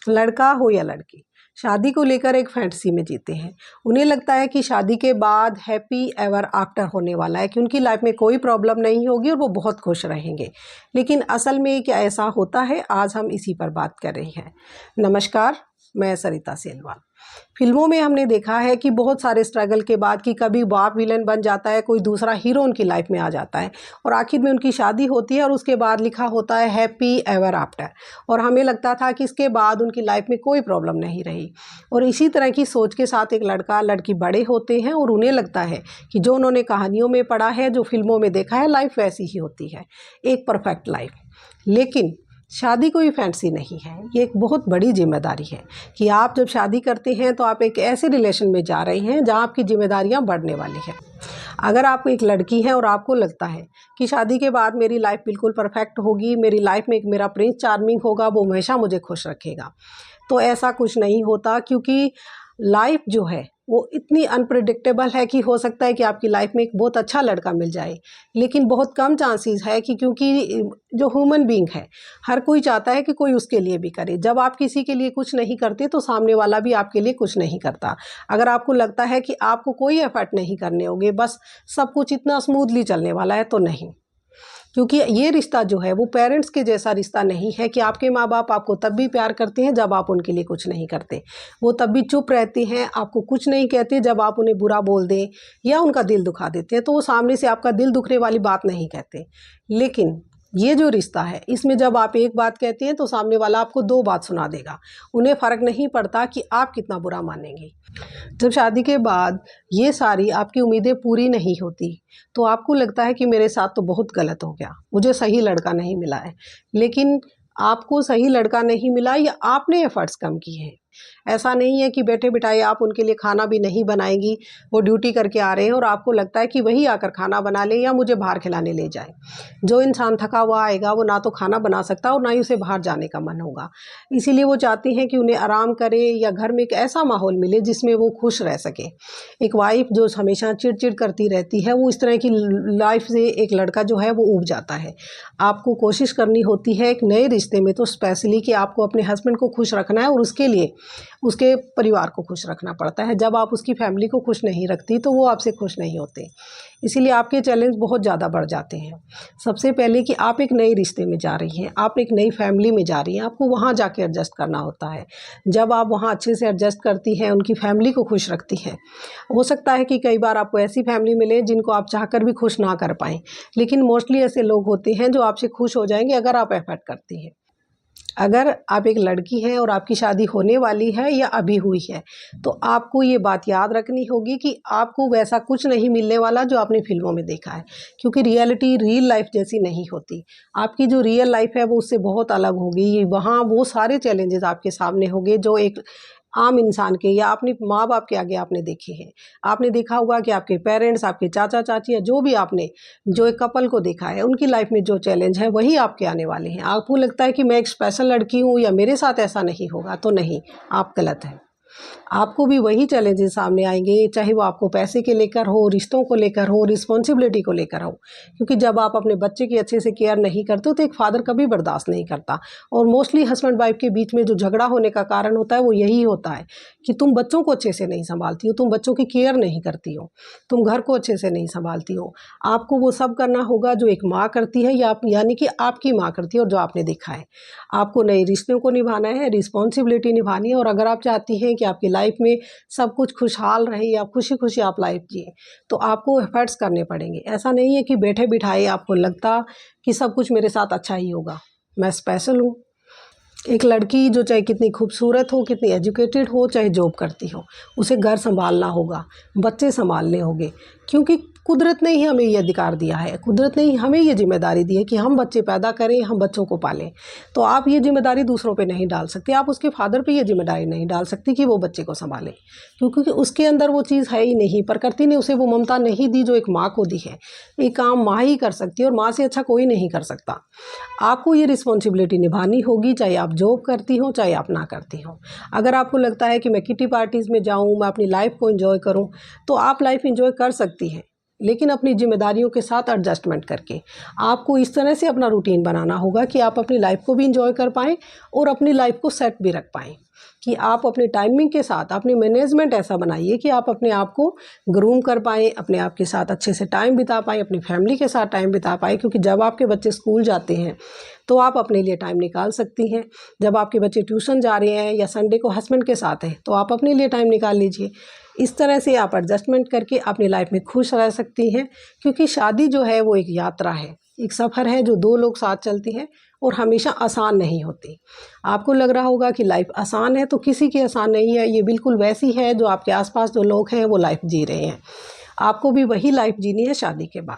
लड़का हो या लड़की, शादी को लेकर एक फैंटेसी में जीते हैं। उन्हें लगता है कि शादी के बाद हैप्पी एवर आफ्टर होने वाला है, कि उनकी लाइफ में कोई प्रॉब्लम नहीं होगी और वो बहुत खुश रहेंगे। लेकिन असल में क्या ऐसा होता है? आज हम इसी पर बात कर रहे हैं। नमस्कार, मैं सरिता सेलवाल। फिल्मों में हमने देखा है कि बहुत सारे स्ट्रगल के बाद कि कभी बाप विलन बन जाता है, कोई दूसरा हीरो उनकी लाइफ में आ जाता है और आखिर में उनकी शादी होती है और उसके बाद लिखा होता है हैप्पी एवर आफ्टर, और हमें लगता था कि इसके बाद उनकी लाइफ में कोई प्रॉब्लम नहीं रही। और इसी तरह की सोच के साथ एक लड़का लड़की बड़े होते हैं और उन्हें लगता है कि जो उन्होंने कहानियों में पढ़ा है, जो फिल्मों में देखा है, लाइफ वैसी ही होती है, एक परफेक्ट लाइफ। लेकिन शादी कोई फैंटेसी नहीं है, ये एक बहुत बड़ी जिम्मेदारी है कि आप जब शादी करते हैं तो आप एक ऐसे रिलेशन में जा रहे हैं जहां आपकी जिम्मेदारियां बढ़ने वाली हैं। अगर आप एक लड़की हैं और आपको लगता है कि शादी के बाद मेरी लाइफ बिल्कुल परफेक्ट होगी, मेरी लाइफ में एक मेरा प्रिंस चार्मिंग होगा, वो हमेशा मुझे खुश रखेगा, तो ऐसा कुछ नहीं होता। क्योंकि लाइफ जो है वो इतनी अनप्रिडिक्टेबल है कि हो सकता है कि आपकी लाइफ में एक बहुत अच्छा लड़का मिल जाए, लेकिन बहुत कम चांसेस है कि, क्योंकि जो ह्यूमन बीइंग है, हर कोई चाहता है कि कोई उसके लिए भी करे। जब आप किसी के लिए कुछ नहीं करते तो सामने वाला भी आपके लिए कुछ नहीं करता। अगर आपको लगता है कि आपको कोई एफर्ट नहीं करने होंगे, बस सब कुछ इतना स्मूथली चलने वाला है, तो नहीं। क्योंकि ये रिश्ता जो है वो पेरेंट्स के जैसा रिश्ता नहीं है कि आपके माँ बाप आपको तब भी प्यार करते हैं जब आप उनके लिए कुछ नहीं करते, वो तब भी चुप रहते हैं, आपको कुछ नहीं कहते जब आप उन्हें बुरा बोल दें या उनका दिल दुखा देते हैं, तो वो सामने से आपका दिल दुखने वाली बात नहीं कहते। लेकिन ये जो रिश्ता है, इसमें जब आप एक बात कहते हैं तो सामने वाला आपको दो बात सुना देगा। उन्हें फ़र्क नहीं पड़ता कि आप कितना बुरा मानेंगे। जब शादी के बाद ये सारी आपकी उम्मीदें पूरी नहीं होती तो आपको लगता है कि मेरे साथ तो बहुत गलत हो गया, मुझे सही लड़का नहीं मिला है। लेकिन आपको सही लड़का नहीं मिला या आपने एफर्ट्स कम किए हैं। ऐसा नहीं है कि बैठे बिठाए आप उनके लिए खाना भी नहीं बनाएंगी, वो ड्यूटी करके आ रहे हैं और आपको लगता है कि वही आकर खाना बना ले या मुझे बाहर खिलाने ले जाए। जो इंसान थका हुआ आएगा वो ना तो खाना बना सकता और ना ही उसे बाहर जाने का मन होगा। इसीलिए वो चाहती हैं कि उन्हें आराम करे या घर में एक ऐसा माहौल मिले जिसमें वो खुश रह सके। एक वाइफ जो हमेशा चिड़चिड़ करती रहती है, वो इस तरह की लाइफ से एक लड़का जो है वो ऊब जाता है। आपको कोशिश करनी होती है एक नए रिश्ते में तो स्पेशली कि आपको अपने हस्बैंड को खुश रखना है और उसके लिए उसके परिवार को खुश रखना पड़ता है। जब आप उसकी फैमिली को खुश नहीं रखती तो वो आपसे खुश नहीं होते। इसीलिए आपके चैलेंज बहुत ज़्यादा बढ़ जाते हैं। सबसे पहले कि आप एक नए रिश्ते में जा रही हैं, आप एक नई फैमिली में जा रही हैं, आपको वहाँ जाके एडजस्ट करना होता है। जब आप वहाँ अच्छे से एडजस्ट करती हैं, उनकी फैमिली को खुश रखती हैं, हो सकता है कि कई बार आपको ऐसी फैमिली मिले जिनको आप चाहकर भी खुश ना कर पाएँ, लेकिन मोस्टली ऐसे लोग होते हैं जो आपसे खुश हो जाएंगे अगर आप एफर्ट करती हैं। अगर आप एक लड़की हैं और आपकी शादी होने वाली है या अभी हुई है, तो आपको ये बात याद रखनी होगी कि आपको वैसा कुछ नहीं मिलने वाला जो आपने फिल्मों में देखा है, क्योंकि रियलिटी रियल लाइफ जैसी नहीं होती। आपकी जो रियल लाइफ है वो उससे बहुत अलग होगी। वहाँ वो सारे चैलेंजेस आपके सामने होंगे जो एक आम इंसान के या अपने माँ बाप के आगे आपने देखे हैं। आपने देखा होगा कि आपके पेरेंट्स, आपके चाचा चाची या जो भी आपने जो एक कपल को देखा है, उनकी लाइफ में जो चैलेंज है वही आपके आने वाले हैं। आपको लगता है कि मैं एक स्पेशल लड़की हूँ या मेरे साथ ऐसा नहीं होगा, तो नहीं, आप गलत हैं। आपको भी वही चैलेंजेस सामने आएंगे, चाहे वो आपको पैसे के लेकर हो, रिश्तों को लेकर हो, रिस्पॉन्सिबिलिटी को लेकर हो। क्योंकि जब आप अपने बच्चे की अच्छे से केयर नहीं करते हो तो एक फादर कभी बर्दाश्त नहीं करता। और मोस्टली हस्बैंड वाइफ के बीच में जो झगड़ा होने का कारण होता है वो यही होता है कि तुम बच्चों को अच्छे से नहीं संभालती हो, तुम बच्चों की केयर नहीं करती हो, तुम घर को अच्छे से नहीं संभालती हो। आपको वो सब करना होगा जो एक माँ करती है, या यानी कि आपकी माँ करती है और जो आपने देखा है। आपको नए रिश्तों को निभाना है, रिस्पॉन्सिबिलिटी निभानी है। और अगर आप चाहती हैं कि आपकी लाइफ में सब कुछ खुशहाल रहे या खुशी खुशी आप लाइफ जिए, तो आपको एफर्ट्स करने पड़ेंगे। ऐसा नहीं है कि बैठे बिठाए आपको लगता कि सब कुछ मेरे साथ अच्छा ही होगा, मैं स्पेशल हूँ। एक लड़की जो चाहे कितनी खूबसूरत हो, कितनी एजुकेटेड हो, चाहे जॉब करती हो, उसे घर संभालना होगा, बच्चे संभालने होंगे, क्योंकि कुदरत ने ही हमें ये अधिकार दिया है, कुदरत ने ही हमें ये जिम्मेदारी दी है कि हम बच्चे पैदा करें, हम बच्चों को पालें। तो आप ये जिम्मेदारी दूसरों पे नहीं डाल सकते, आप उसके फादर पे ये जिम्मेदारी नहीं डाल सकती कि वो बच्चे को संभाले, क्योंकि उसके अंदर वो चीज़ है ही नहीं। प्रकृति ने उसे वो ममता नहीं दी जो एक माँ को दी है। ये काम माँ ही कर सकती है और माँ से अच्छा कोई नहीं कर सकता। आपको ये रिस्पॉन्सिबिलिटी निभानी होगी, चाहे आप जॉब करती हो, चाहे आप ना करती हो। अगर आपको लगता है कि मैं किटी पार्टीज़ में जाऊँ, मैं अपनी लाइफ को एंजॉय करूँ, तो आप लाइफ एंजॉय कर सकती हैं, लेकिन अपनी जिम्मेदारियों के साथ एडजस्टमेंट करके। आपको इस तरह से अपना रूटीन बनाना होगा कि आप अपनी लाइफ को भी इंजॉय कर पाएँ और अपनी लाइफ को सेट भी रख पाएँ, कि आप अपने टाइमिंग के साथ अपनी मैनेजमेंट ऐसा बनाइए कि आप अपने आप को ग्रूम कर पाएँ, अपने आप के साथ अच्छे से टाइम बिता पाएँ, अपनी फैमिली के साथ टाइम बिता पाएँ। क्योंकि जब आपके बच्चे स्कूल जाते हैं तो आप अपने लिए टाइम निकाल सकती हैं। जब आपके बच्चे ट्यूशन जा रहे हैं या संडे को हस्बैंड के साथ हैं तो आप अपने लिए टाइम निकाल लीजिए। इस तरह से आप एडजस्टमेंट करके अपनी लाइफ में खुश रह सकती हैं। क्योंकि शादी जो है वो एक यात्रा है, एक सफ़र है जो दो लोग साथ चलते हैं और हमेशा आसान नहीं होती। आपको लग रहा होगा कि लाइफ आसान है, तो किसी की आसान नहीं है। ये बिल्कुल वैसी है जो आपके आसपास जो लोग हैं वो लाइफ जी रहे हैं। आपको भी वही लाइफ जीनी है शादी के बाद।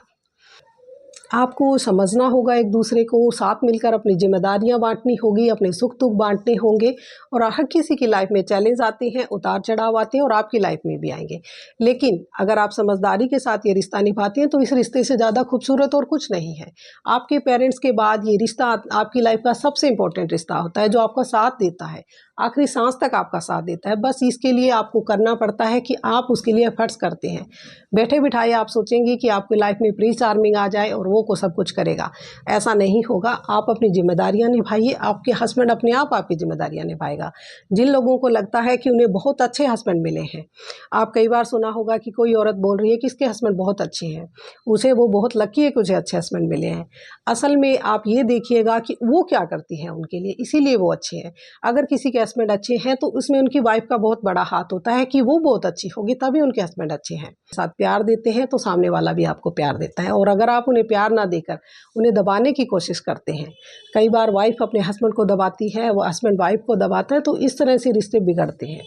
आपको समझना होगा एक दूसरे को, साथ मिलकर अपनी जिम्मेदारियां बांटनी होगी, अपने सुख दुख बांटने होंगे। और हर किसी की लाइफ में चैलेंज आते हैं, उतार चढ़ाव आते हैं और आपकी लाइफ में भी आएंगे। लेकिन अगर आप समझदारी के साथ ये रिश्ता निभाते हैं तो इस रिश्ते से ज़्यादा खूबसूरत और कुछ नहीं है। आपके पेरेंट्स के बाद ये रिश्ता आपकी लाइफ का सबसे इम्पोर्टेंट रिश्ता होता है, जो आपका साथ देता है, आखिरी सांस तक आपका साथ देता है। बस इसके लिए आपको करना पड़ता है कि आप उसके लिए एफर्ट्स करते हैं। बैठे बिठाए आप सोचेंगे कि आपकी लाइफ में प्रिंस चार्मिंग आ जाए और वो को सब कुछ करेगा, ऐसा नहीं होगा। आप अपनी जिम्मेदारियां निभाइए, आपके हस्बैंड अपने आप आपकी जिम्मेदारियां निभाएगा। जिन लोगों को लगता है कि उन्हें बहुत अच्छे हस्बैंड मिले हैं, आप कई बार सुना होगा कि कोई औरत बोल रही है कि इसके हस्बैंड बहुत अच्छे हैं, उसे वो बहुत लकी है कि उसे अच्छे हस्बैंड मिले हैं। असल में आप ये देखिएगा कि वो क्या करती हैं उनके लिए, इसीलिए वो अच्छे हैं। अगर किसी के हस्बैंड अच्छे हैं तो उसमें उनकी वाइफ का बहुत बड़ा हाथ होता है कि वो बहुत अच्छी होगी तभी उनके हस्बैंड अच्छे हैं। साथ प्यार देते हैं तो सामने वाला भी आपको प्यार देता है। और अगर आप उन्हें प्यार ना देकर उन्हें दबाने की कोशिश करते हैं, कई बार वाइफ अपने हस्बैंड को दबाती है, वो हस्बैंड वाइफ को दबाता है, तो इस तरह से रिश्ते बिगड़ते हैं।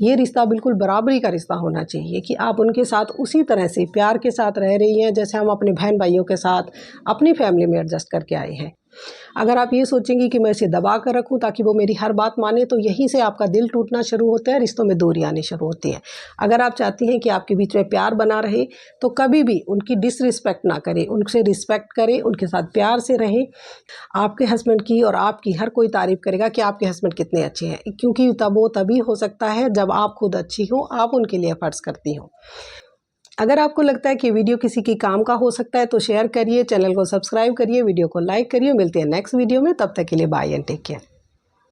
ये रिश्ता बिल्कुल बराबरी का रिश्ता होना चाहिए कि आप उनके साथ उसी तरह से प्यार के साथ रह रही हैं जैसे हम अपने बहन भाइयों के साथ अपनी फैमिली में एडजस्ट करके आए हैं। अगर आप ये सोचेंगी कि मैं इसे दबा कर रखूं ताकि वो मेरी हर बात माने, तो यहीं से आपका दिल टूटना शुरू होता है, रिश्तों में दूरी आनी शुरू होती है। अगर आप चाहती हैं कि आपके बीच में प्यार बना रहे तो कभी भी उनकी डिसरिस्पेक्ट ना करें, उनसे रिस्पेक्ट करें, उनके साथ प्यार से रहें। आपके हस्बैंड की और आपकी हर कोई तारीफ़ करेगा कि आपके हस्बैंड कितने अच्छे हैं, क्योंकि तब वो तभी हो सकता है जब आप खुद अच्छी हो, आप उनके लिए एफर्ट्स करती हो। अगर आपको लगता है कि वीडियो किसी की काम का हो सकता है तो शेयर करिए, चैनल को सब्सक्राइब करिए, वीडियो को लाइक करिए। मिलते हैं नेक्स्ट वीडियो में, तब तक के लिए बाय एंड टेक केयर।